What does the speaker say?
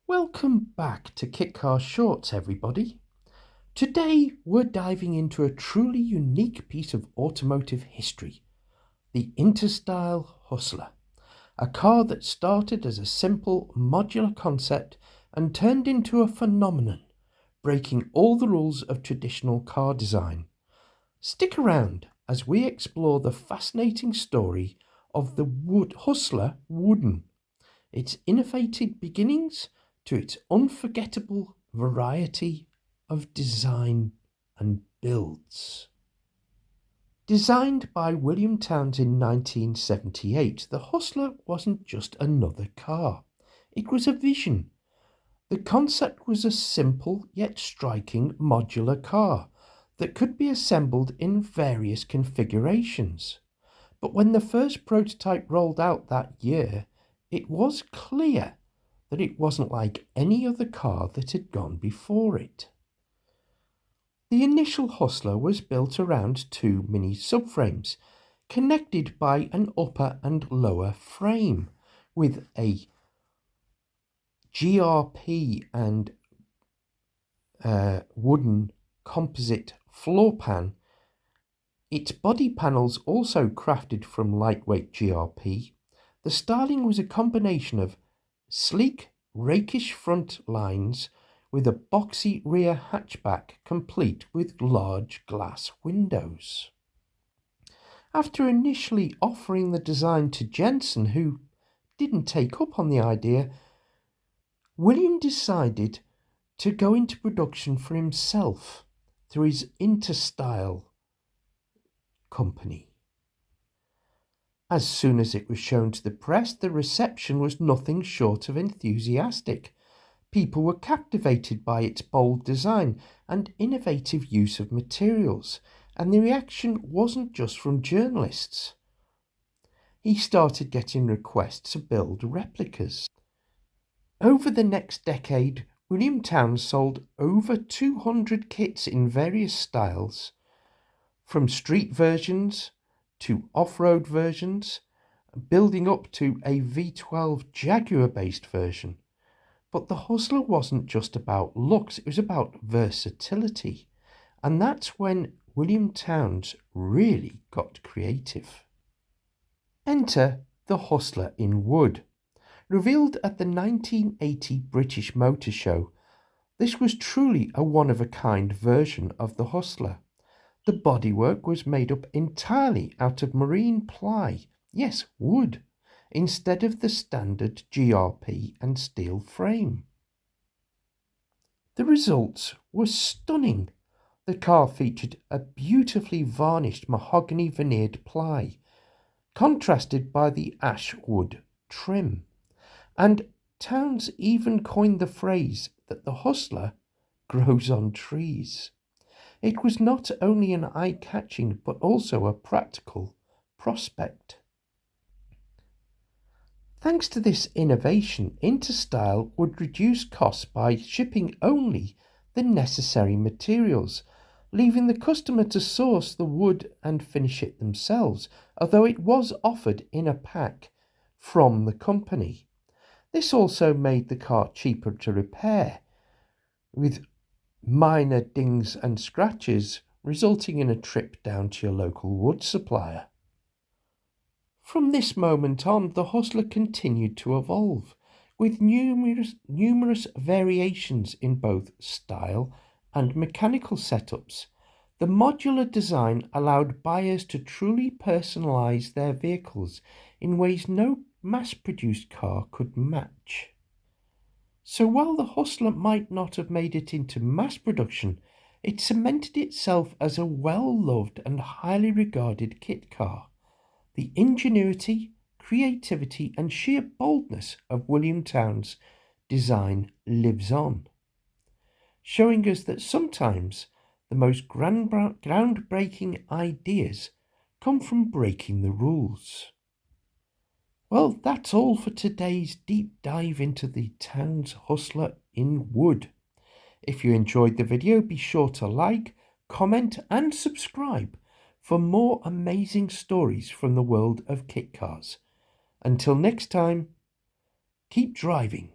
Welcome back to Kitcar Shorts, everybody. Today we're diving into a truly unique piece of automotive history, the Interstyle Hustler, a car that started as a simple modular concept and turned into a phenomenon, breaking all the rules of traditional car design. Stick around as we explore the fascinating story of the Hustler Wooden, its innovative beginnings to its unforgettable variety of design and builds. Designed by William Townes in 1978, the Hustler wasn't just another car. It was a vision. The concept was a simple yet striking modular car that could be assembled in various configurations. But when the first prototype rolled out that year, it was clear that it wasn't like any other car that had gone before it. The initial Hustler was built around two mini subframes, connected by an upper and lower frame, with a GRP and wooden composite floor pan. Its body panels also crafted from lightweight GRP. The styling was a combination of sleek, rakish front lines with a boxy rear hatchback complete with large glass windows. After initially offering the design to Jensen, who didn't take up on the idea, William decided to go into production for himself through his Interstyle company. As soon as it was shown to the press, the reception was nothing short of enthusiastic. People were captivated by its bold design and innovative use of materials, and the reaction wasn't just from journalists. He started getting requests to build replicas. Over the next decade, William Townes sold over 200 kits in various styles, from street versions to off-road versions, building up to a V12 Jaguar-based version. But the Hustler wasn't just about looks, it was about versatility. And that's when William Townes really got creative. Enter the Hustler in wood. Revealed at the 1980 British Motor Show, this was truly a one-of-a-kind version of the Hustler. The bodywork was made up entirely out of marine ply, yes, wood, instead of the standard GRP and steel frame. The results were stunning. The car featured a beautifully varnished mahogany veneered ply, contrasted by the ash wood trim. And Townes even coined the phrase that the Hustler grows on trees. It was not only an eye-catching but also a practical prospect. Thanks to this innovation, Interstyle would reduce costs by shipping only the necessary materials, leaving the customer to source the wood and finish it themselves, although it was offered in a pack from the company. This also made the car cheaper to repair, with minor dings and scratches resulting in a trip down to your local wood supplier. From this moment on, the Hustler continued to evolve, with numerous variations in both style and mechanical setups. The modular design allowed buyers to truly personalise their vehicles in ways no mass-produced car could match. So while the Hustler might not have made it into mass production, it cemented itself as a well-loved and highly regarded kit car. The ingenuity, creativity and sheer boldness of William Townes' design lives on, showing us that sometimes the most groundbreaking ideas come from breaking the rules. Well, that's all for today's deep dive into the Townes Hustler in wood. If you enjoyed the video, be sure to like, comment and subscribe for more amazing stories from the world of kit cars. Until next time, keep driving.